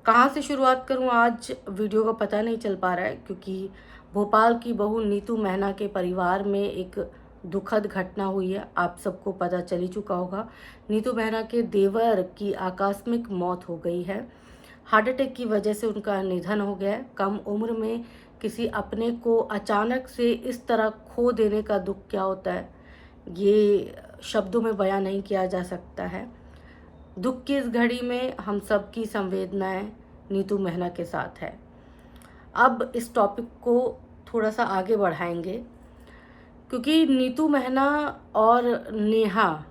कहाँ से शुरुआत करूँ आज वीडियो का पता नहीं चल पा रहा है, क्योंकि भोपाल की बहू नीतू मेहना के परिवार में एक दुखद घटना हुई है। आप सबको पता चल ही चुका होगा। नीतू मेहना के देवर की आकस्मिक मौत हो गई है। हार्ट अटैक की वजह से उनका निधन हो गया है। कम उम्र में किसी अपने को अचानक से इस तरह खो देने का दुख क्या होता है, ये शब्दों में बयां नहीं किया जा सकता है। दुख की इस घड़ी में हम सब की संवेदनाएं नीतू मेहना के साथ है। अब इस टॉपिक को थोड़ा सा आगे बढ़ाएंगे, क्योंकि नीतू मेहना और नेहा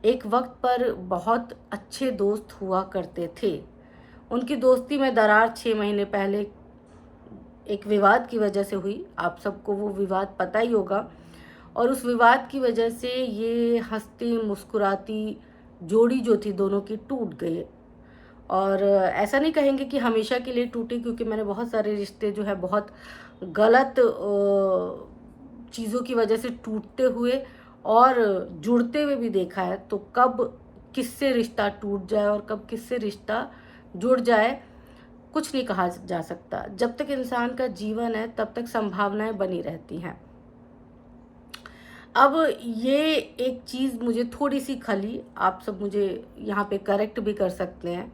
एक वक्त पर बहुत अच्छे दोस्त हुआ करते थे। उनकी दोस्ती में दरार 6 महीने पहले एक विवाद की वजह से हुई। आप सबको वो विवाद पता ही होगा, और उस विवाद की वजह से ये हंसती मुस्कुराती जोड़ी जो थी दोनों की टूट गई। और ऐसा नहीं कहेंगे कि हमेशा के लिए टूटे, क्योंकि मैंने बहुत सारे रिश्ते जो है बहुत गलत चीज़ों की वजह से टूटते हुए और जुड़ते हुए भी देखा है। तो कब किससे रिश्ता टूट जाए और कब किससे रिश्ता जुड़ जाए, कुछ नहीं कहा जा सकता। जब तक इंसान का जीवन है तब तक संभावनाएं बनी रहती हैं। अब ये एक चीज़ मुझे थोड़ी सी खली, आप सब मुझे यहाँ पे करेक्ट भी कर सकते हैं।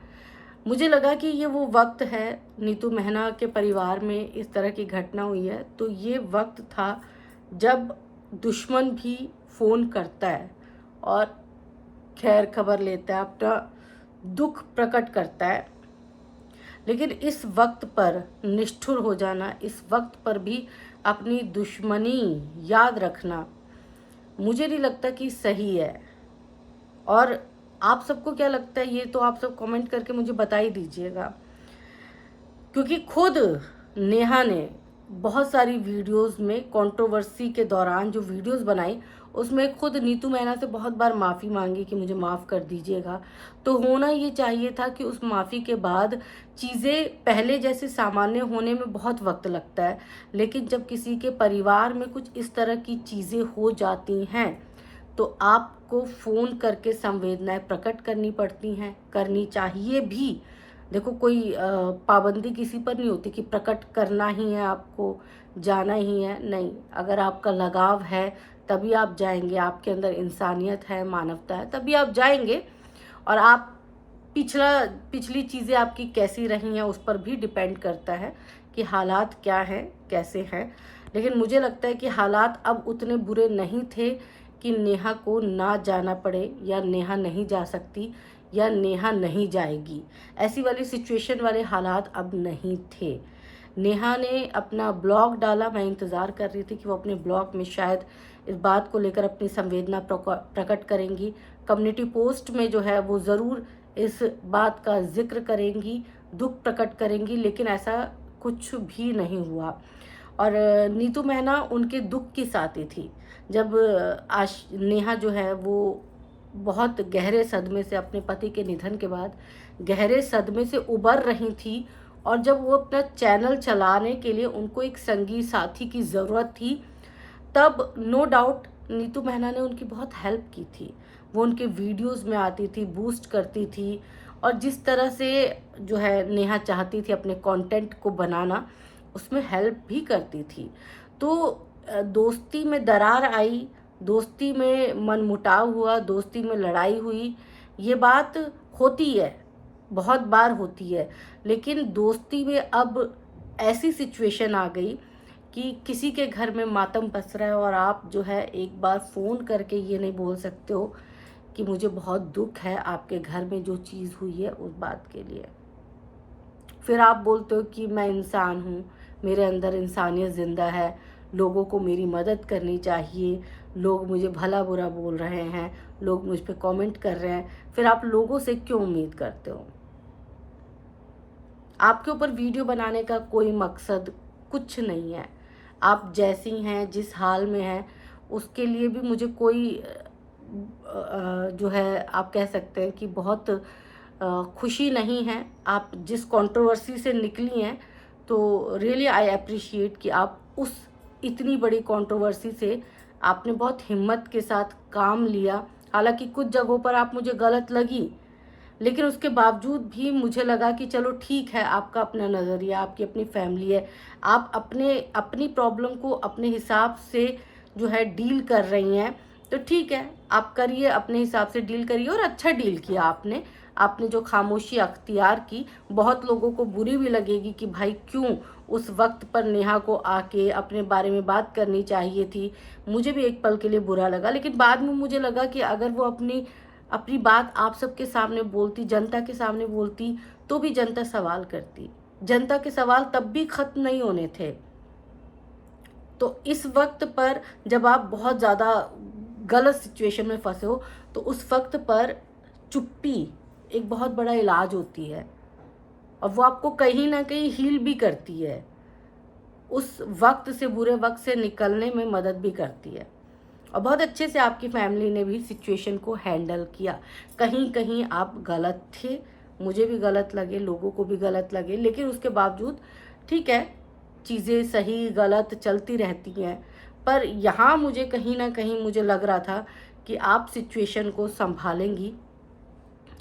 मुझे लगा कि ये वो वक्त है, नीतू मेहना के परिवार में इस तरह की घटना हुई है तो ये वक्त था जब दुश्मन भी फ़ोन करता है और खैर खबर लेता है, अपना दुख प्रकट करता है। लेकिन इस वक्त पर निष्ठुर हो जाना, इस वक्त पर भी अपनी दुश्मनी याद रखना, मुझे नहीं लगता कि सही है। और आप सबको क्या लगता है, ये तो आप सब कमेंट करके मुझे बता ही दीजिएगा। क्योंकि खुद नेहा ने बहुत सारी वीडियोस में कंट्रोवर्सी के दौरान जो वीडियोस बनाई, उसमें खुद नीतू मेहना से बहुत बार माफ़ी मांगी कि मुझे माफ़ कर दीजिएगा। तो होना ये चाहिए था कि उस माफ़ी के बाद चीज़ें पहले जैसे सामान्य होने में बहुत वक्त लगता है, लेकिन जब किसी के परिवार में कुछ इस तरह की चीज़ें हो जाती हैं तो आपको फ़ोन करके संवेदनाएं प्रकट करनी पड़ती हैं, करनी चाहिए भी। देखो, कोई पाबंदी किसी पर नहीं होती कि प्रकट करना ही है, आपको जाना ही है, नहीं। अगर आपका लगाव है तभी आप जाएंगे, आपके अंदर इंसानियत है, मानवता है, तभी आप जाएंगे। और आप पिछली चीज़ें आपकी कैसी रही हैं उस पर भी डिपेंड करता है कि हालात क्या हैं, कैसे हैं। लेकिन मुझे लगता है कि हालात अब उतने बुरे नहीं थे कि नेहा को ना जाना पड़े, या नेहा नहीं जा सकती, या नेहा नहीं जाएगी। ऐसी वाली सिचुएशन वाले हालात अब नहीं थे। नेहा ने अपना ब्लॉग डाला, मैं इंतज़ार कर रही थी कि वो अपने ब्लॉग में शायद इस बात को लेकर अपनी संवेदना प्रकट करेंगी। कम्युनिटी पोस्ट में जो है वो ज़रूर इस बात का जिक्र करेंगी, दुख प्रकट करेंगी, लेकिन ऐसा कुछ भी नहीं हुआ। और नीतू मेहना उनके दुख की साथी थी। जब नेहा जो है वो बहुत गहरे सदमे से, अपने पति के निधन के बाद गहरे सदमे से उबर रही थी, और जब वो अपना चैनल चलाने के लिए उनको एक संगी साथी की ज़रूरत थी, तब नो डाउट नीतू मेहना ने उनकी बहुत हेल्प की थी। वो उनके वीडियोस में आती थी, बूस्ट करती थी, और जिस तरह से जो है नेहा चाहती थी अपने कंटेंट को बनाना, उसमें हेल्प भी करती थी। तो दोस्ती में दरार आई, दोस्ती में मनमुटाव हुआ, दोस्ती में लड़ाई हुई, ये बात होती है, बहुत बार होती है। लेकिन दोस्ती में अब ऐसी सिचुएशन आ गई कि किसी के घर में मातम पस रहा है और आप जो है एक बार फ़ोन करके ये नहीं बोल सकते हो कि मुझे बहुत दुख है आपके घर में जो चीज़ हुई है उस बात के लिए। फिर आप बोलते हो कि मैं इंसान हूँ, मेरे अंदर इंसानियत ज़िंदा है, लोगों को मेरी मदद करनी चाहिए, लोग मुझे भला बुरा बोल रहे हैं, लोग मुझ पे कमेंट कर रहे हैं। फिर आप लोगों से क्यों उम्मीद करते हो? आपके ऊपर वीडियो बनाने का कोई मकसद कुछ नहीं है। आप जैसी हैं, जिस हाल में हैं, उसके लिए भी मुझे कोई जो है आप कह सकते हैं कि बहुत खुशी नहीं है। आप जिस कंट्रोवर्सी से निकली हैं, तो रियली आई अप्रिशिएट कि आप उस इतनी बड़ी कंट्रोवर्सी से आपने बहुत हिम्मत के साथ काम लिया। हालांकि कुछ जगहों पर आप मुझे गलत लगी, लेकिन उसके बावजूद भी मुझे लगा कि चलो ठीक है, आपका अपना नज़रिया, आपकी अपनी फैमिली है, आप अपनी प्रॉब्लम को अपने हिसाब से जो है डील कर रही हैं, तो ठीक है, आप करिए, अपने हिसाब से डील करिए। और अच्छा डील किया आपने जो खामोशी अख्तियार की। बहुत लोगों को बुरी भी लगेगी कि भाई क्यों उस वक्त पर नेहा को आके अपने बारे में बात करनी चाहिए थी। मुझे भी एक पल के लिए बुरा लगा, लेकिन बाद में मुझे लगा कि अगर वो अपनी बात आप सबके सामने बोलती, जनता के सामने बोलती, तो भी जनता सवाल करती। जनता के सवाल तब भी खत्म नहीं होने थे। तो इस वक्त पर जब आप बहुत ज़्यादा गलत सिचुएशन में फंसे हो, तो उस वक्त पर चुप्पी एक बहुत बड़ा इलाज होती है, और वो आपको कहीं ना कहीं हील भी करती है, उस वक्त से, बुरे वक्त से निकलने में मदद भी करती है। और बहुत अच्छे से आपकी फैमिली ने भी सिचुएशन को हैंडल किया। कहीं कहीं आप गलत थे, मुझे भी गलत लगे, लोगों को भी गलत लगे, लेकिन उसके बावजूद ठीक है, चीज़ें सही गलत चलती रहती हैं। पर यहाँ मुझे कहीं ना कहीं मुझे लग रहा था कि आप सिचुएशन को संभालेंगी,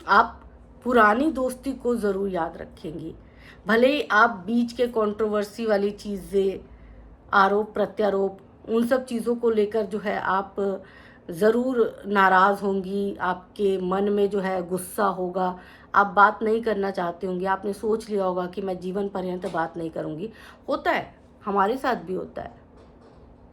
आप पुरानी दोस्ती को ज़रूर याद रखेंगी। भले ही आप बीच के कंट्रोवर्सी वाली चीज़ें, आरोप प्रत्यारोप, उन सब चीज़ों को लेकर जो है आप ज़रूर नाराज़ होंगी, आपके मन में जो है गुस्सा होगा, आप बात नहीं करना चाहते होंगे, आपने सोच लिया होगा कि मैं जीवन पर्यंत बात नहीं करूँगी। होता है, हमारे साथ भी होता है,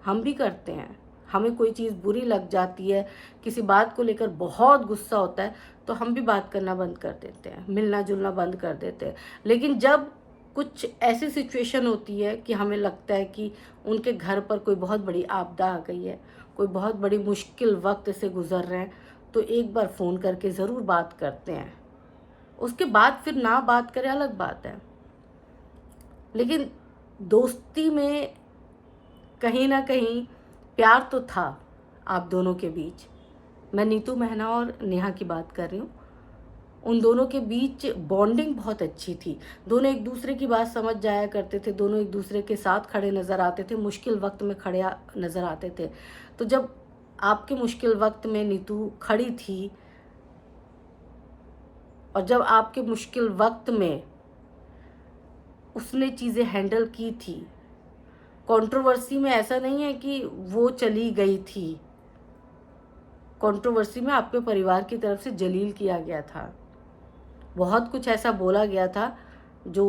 हम भी करते हैं। हमें कोई चीज़ बुरी लग जाती है, किसी बात को लेकर बहुत गुस्सा होता है, तो हम भी बात करना बंद कर देते हैं, मिलना जुलना बंद कर देते हैं। लेकिन जब कुछ ऐसी सिचुएशन होती है कि हमें लगता है कि उनके घर पर कोई बहुत बड़ी आपदा आ गई है, कोई बहुत बड़ी मुश्किल वक्त से गुजर रहे हैं, तो एक बार फ़ोन करके ज़रूर बात करते हैं। उसके बाद फिर ना बात करें अलग बात है, लेकिन दोस्ती में कहीं ना कहीं प्यार तो था आप दोनों के बीच। मैं नीतू मेहना और नेहा की बात कर रही हूँ। उन दोनों के बीच बॉन्डिंग बहुत अच्छी थी, दोनों एक दूसरे की बात समझ जाया करते थे, दोनों एक दूसरे के साथ खड़े नज़र आते थे, मुश्किल वक्त में खड़े नज़र आते थे। तो जब आपके मुश्किल वक्त में नीतू खड़ी थी, और जब आपके मुश्किल वक्त में उसने चीज़ें हैंडल की थी, कंट्रोवर्सी में ऐसा नहीं है कि वो चली गई थी, कंट्रोवर्सी में आपके परिवार की तरफ से जलील किया गया था, बहुत कुछ ऐसा बोला गया था जो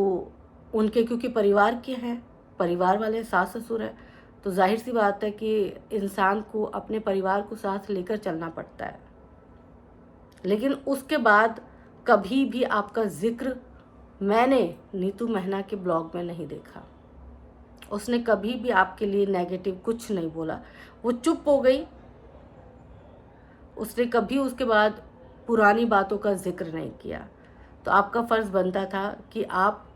उनके, क्योंकि परिवार के हैं, परिवार वाले सास ससुर हैं, तो जाहिर सी बात है कि इंसान को अपने परिवार को साथ लेकर चलना पड़ता है। लेकिन उसके बाद कभी भी आपका जिक्र मैंने नीतू मेहना के ब्लॉग में नहीं देखा। उसने कभी भी आपके लिए नेगेटिव कुछ नहीं बोला, वो चुप हो गई। उसने कभी उसके बाद पुरानी बातों का जिक्र नहीं किया। तो आपका फ़र्ज़ बनता था कि आप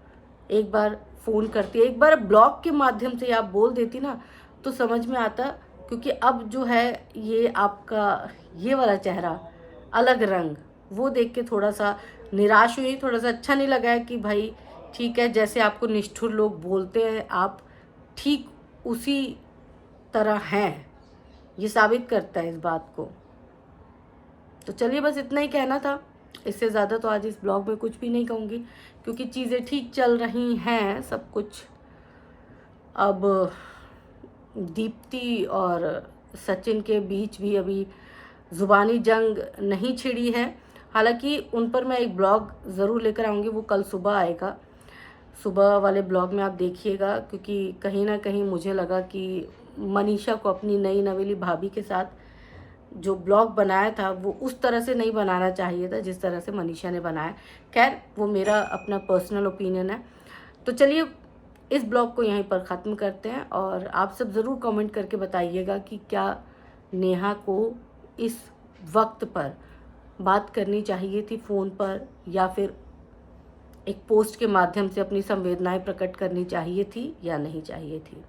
एक बार फ़ोन करती, एक बार ब्लॉग के माध्यम से आप बोल देती ना, तो समझ में आता। क्योंकि अब जो है ये आपका ये वाला चेहरा, अलग रंग, वो देख के थोड़ा सा निराश हुई, थोड़ा सा अच्छा नहीं लगा है कि भाई ठीक है, जैसे आपको निष्ठुर लोग बोलते हैं आप ठीक उसी तरह हैं, ये साबित करता है इस बात को। तो चलिए, बस इतना ही कहना था, इससे ज़्यादा तो आज इस ब्लॉग में कुछ भी नहीं कहूँगी, क्योंकि चीज़ें ठीक चल रही हैं सब कुछ। अब दीप्ति और सचिन के बीच भी अभी ज़ुबानी जंग नहीं छिड़ी है। हालांकि उन पर मैं एक ब्लॉग ज़रूर लेकर आऊँगी, वो कल सुबह आएगा। सुबह वाले ब्लॉग में आप देखिएगा, क्योंकि कहीं ना कहीं मुझे लगा कि मनीषा को अपनी नई नवेली भाभी के साथ जो ब्लॉग बनाया था वो उस तरह से नहीं बनाना चाहिए था जिस तरह से मनीषा ने बनाया। खैर, वो मेरा अपना पर्सनल ओपिनियन है। तो चलिए, इस ब्लॉग को यहीं पर ख़त्म करते हैं, और आप सब ज़रूर कमेंट करके बताइएगा कि क्या नेहा को इस वक्त पर बात करनी चाहिए थी फ़ोन पर, या फिर एक पोस्ट के माध्यम से अपनी संवेदनाएं प्रकट करनी चाहिए थी या नहीं चाहिए थी।